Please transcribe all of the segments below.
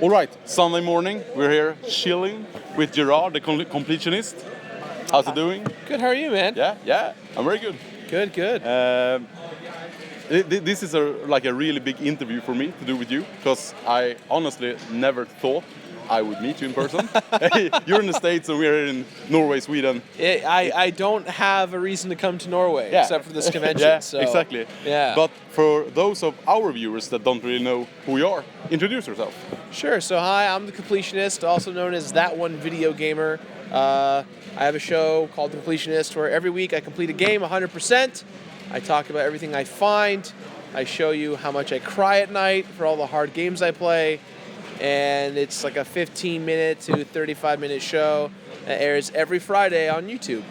All right, Sunday morning, we're here chilling with Jirard the Completionist. How's it doing? Good, how are you, man? Yeah, I'm very good. Good. This is like a really big interview for me to do with you, because I honestly never thought I would meet you in person. You're in the States and we're in Norway, Sweden. I don't have a reason to come to Norway except for this convention. Yeah, so. exactly. Yeah. But for those of our viewers that don't really know who you are, introduce yourself. Sure, so hi, I'm the Completionist, also known as That One Video Gamer. I have a show called The Completionist where every week I complete a game 100%. I talk about everything I find. I show you how much I cry at night for all the hard games I play. And it's like a 15-minute to 35-minute show that airs every Friday on YouTube.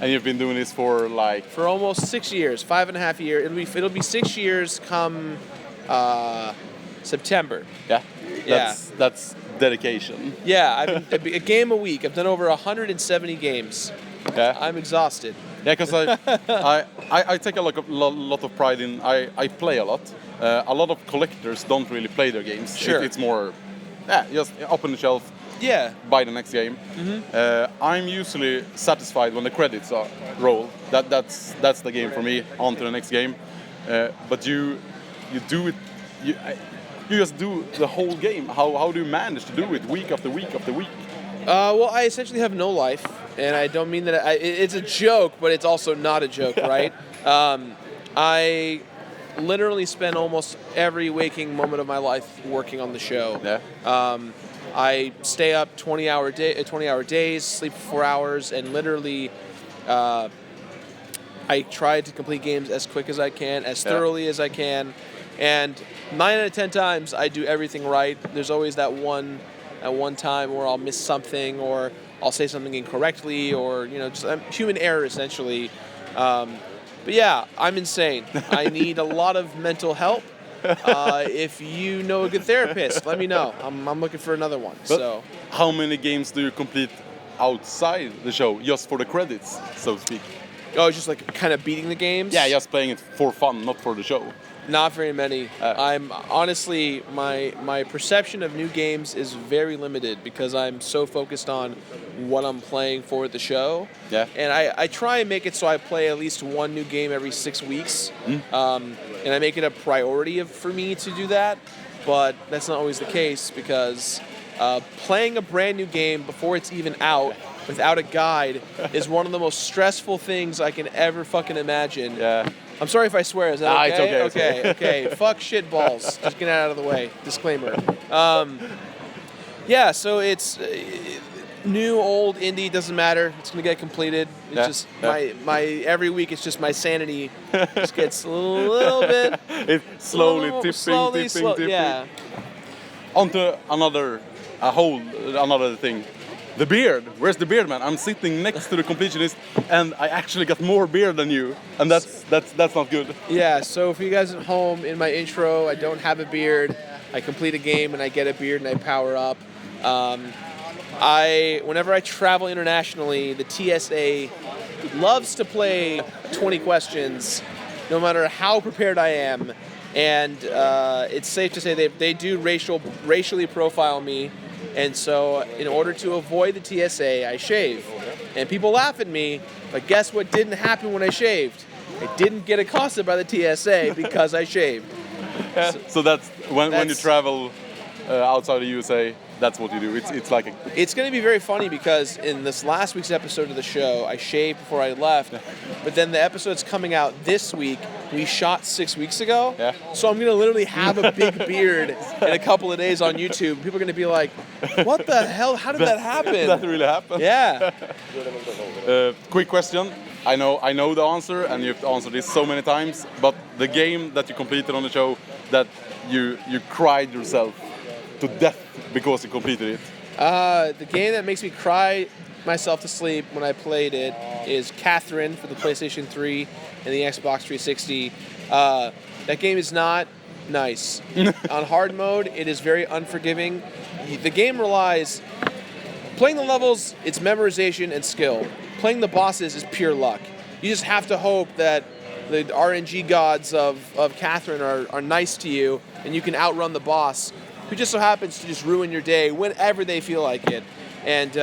And you've been doing this for like... For almost 6 years, 5.5 years. It'll be 6 years come September. Yeah, that's dedication. Yeah, a game a week. I've done over 170 games. Yeah. I'm exhausted. Yeah, because I take a lot of pride in... I play a lot. A lot of collectors don't really play their games. Sure. It's more, just open the shelf, buy the next game. Mm-hmm. I'm usually satisfied when the credits roll. That's the game for me. On to the next game. But you do it. You just do the whole game. How do you manage to do it week after week after week? Well, I essentially have no life, and I don't mean that it's a joke, but it's also not a joke, right? I literally spend almost every waking moment of my life working on the show. Yeah. I stay up 20-hour days, sleep for 4 hours, and literally I try to complete games as quick as I can, as thoroughly as I can, and 9 out of 10 times I do everything right. There's always that one time where I'll miss something, or I'll say something incorrectly, or just human error essentially. But yeah, I'm insane. I need a lot of mental help. If you know a good therapist, let me know. I'm looking for another one. But how many games do you complete outside the show, just for the credits, so to speak? Oh, it's just like kind of beating the games? Yeah, just playing it for fun, not for the show. Not very many. I'm honestly, my perception of new games is very limited because I'm so focused on what I'm playing for the show. Yeah. And I try and make it so I play at least one new game every 6 weeks. And I make it a priority for me to do that. But that's not always the case because playing a brand new game before it's even out without a guide is one of the most stressful things I can ever fucking imagine. Yeah. I'm sorry if I swear. Is that okay? It's okay. Okay. Fuck shit balls. Just get out of the way. Disclaimer. Yeah, so it's new, old, indie, doesn't matter. It's gonna get completed. It's just my every week. It's just my sanity just gets a little bit. It's slowly tipping. Yeah. On to another thing. The beard. Where's the beard, man? I'm sitting next to the Completionist, and I actually got more beard than you, and that's not good. Yeah. So for you guys at home, in my intro, I don't have a beard. I complete a game and I get a beard and I power up. Whenever I travel internationally, the TSA loves to play 20 questions, no matter how prepared I am, and it's safe to say they do racially profile me. And so in order to avoid the TSA, I shave. And people laugh at me, but guess what didn't happen when I shaved? I didn't get accosted by the TSA because I shaved. Yeah. So that's when you travel outside the USA, that's what you do. It's like It's going to be very funny because in this last week's episode of the show, I shaved before I left. But then the episode's coming out this week. We shot 6 weeks ago. Yeah. So I'm going to literally have a big beard in a couple of days on YouTube. People are going to be like, what the hell? How did that happen? That really happened? Yeah. Quick question. I know the answer, and you've answered this so many times, but the game that you completed on the show that you cried yourself to death because you completed it. The game that makes me cry myself to sleep when I played it is Catherine for the PlayStation 3 and the Xbox 360. That game is not nice. On hard mode, it is very unforgiving. The game relies... Playing the levels, it's memorization and skill. Playing the bosses is pure luck. You just have to hope that the RNG gods of Catherine are nice to you and you can outrun the boss. who just so happens to just ruin your day whenever they feel like it. And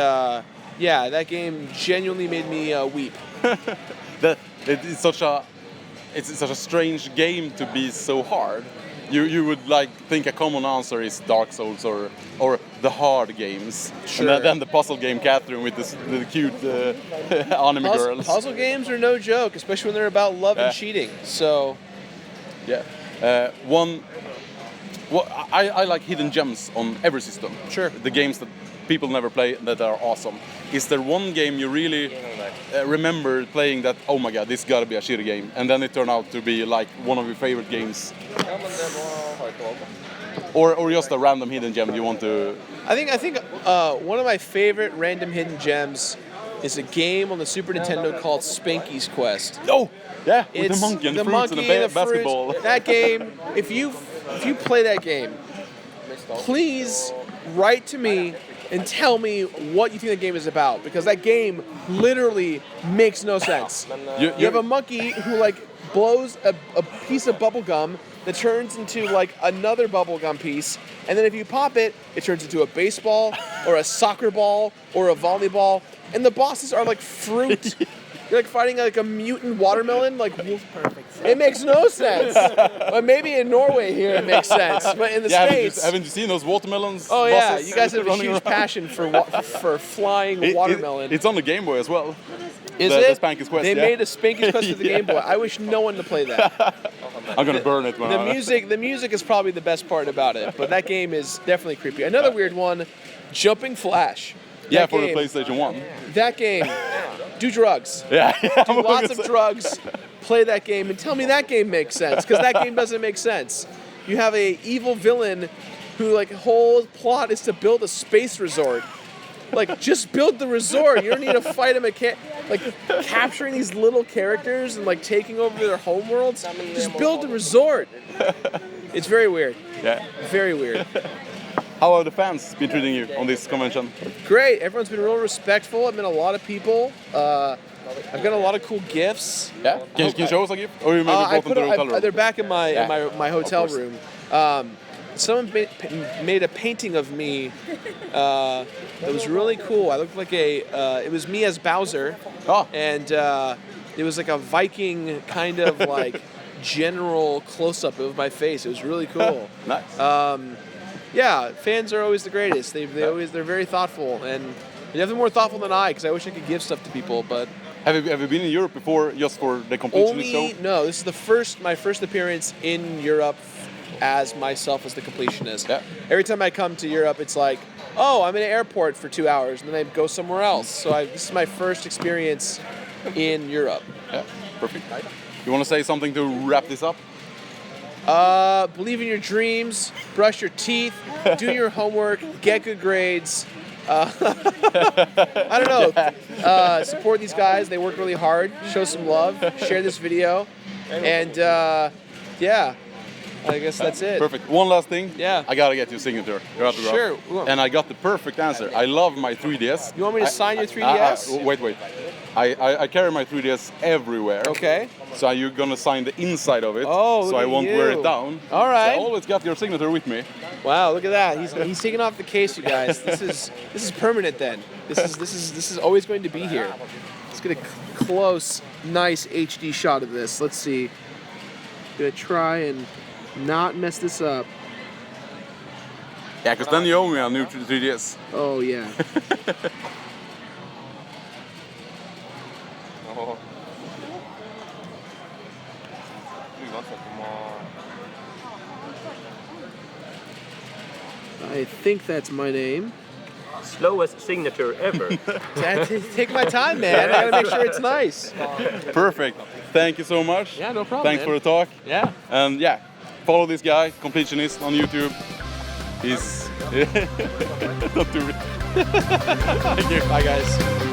yeah, that game genuinely made me weep. It's such a strange game to be so hard. You would like think a common answer is Dark Souls or the hard games, Sure. and then the puzzle game Catherine with the cute anime girls. Puzzle games are no joke, especially when they're about love and cheating. So, yeah, I like hidden gems on every system. Sure. The games that people never play that are awesome. Is there one game you really remember playing that, oh my god, this gotta be a shitty game, and then it turned out to be like one of your favorite games? Or just a random hidden gem you want to... I think one of my favorite random hidden gems is a game on the Super Nintendo called Spanky's Quest. Oh, yeah, with It's the monkey and the the fruits monkey and the and the fruits. basketball. That game, if you play that game, please write to me and tell me what you think the game is about, because that game literally makes no sense. You have a monkey who like blows a piece of bubble gum that turns into like another bubble gum piece, and then if you pop it, it turns into a baseball or a soccer ball or a volleyball, and the bosses are like fruit. You're like fighting like a mutant watermelon. Like, it makes no sense. But maybe in Norway here it makes sense. But in the States, haven't you seen those watermelons? oh yeah, buses you guys have a running huge around? passion for flying watermelon. It's on the Game Boy as well. Is the it? Spanky's Quest, They yeah. made a Spanky's Quest for the Game Boy. I wish no one to play that. I'm gonna burn it. The music is probably the best part about it. But that game is definitely creepy. Another weird one, Jumping Flash. Yeah, That for game- the PlayStation 1. That game, do drugs. Yeah, Do lots of drugs, play that game, and tell me that game makes sense, because that game doesn't make sense. You have a evil villain who like whole plot is to build a space resort. Like, just build the resort. You don't need to fight like capturing these little characters and like taking over their homeworlds. Just build the resort. It's very weird. Yeah. Very weird. How have the fans been treating you on this convention? Great. Everyone's been real respectful. I've met a lot of people. I've got a lot of cool gifts. Yeah. Can you show us a gift? Or you maybe I brought them to the hotel room? they're back in my my hotel Of course. room. Someone made a painting of me that was really cool. I looked like it was me as Bowser, Oh. and it was like a Viking kind of like general close-up of my face. It was really cool. Nice. Yeah, fans are always the greatest. They're very thoughtful, and they're definitely more thoughtful than I, because I wish I could give stuff to people, but Have you been in Europe before, just for the Completionist show? no. This is my first appearance in Europe as myself as the Completionist. Yeah. Every time I come to Europe, it's like, oh, I'm in an airport for 2 hours, and then I go somewhere else. So this is my first experience in Europe. Yeah, perfect. You want to say something to wrap this up? Believe in your dreams, brush your teeth, do your homework, get good grades. I don't know. Support these guys. They work really hard. Show some love. Share this video. And yeah, I guess that's it. Perfect. One last thing. Yeah. I gotta get your signature. Your autograph. Sure. And I got the perfect answer. I love my 3DS. You want me to sign your 3DS? Wait. I carry my 3DS everywhere. Okay. So you're gonna sign the inside of it. Oh, look so I at won't wear you. it down. All right. So I always got your signature with me. Wow, look at that. He's taking off the case, you guys. This is permanent then. This is always going to be here. Let's get a close, nice HD shot of this. Let's see. Gonna try and not mess this up. Yeah, because then you owe me a new 3DS. Oh yeah. I think that's my name. Slowest signature ever. Take my time, man. I gotta make sure it's nice. Perfect. Thank you so much. Yeah, no problem, Thanks man. for the talk. Yeah. And yeah, follow this guy, Completionist, on YouTube. He's not too. Thank you. Bye, guys.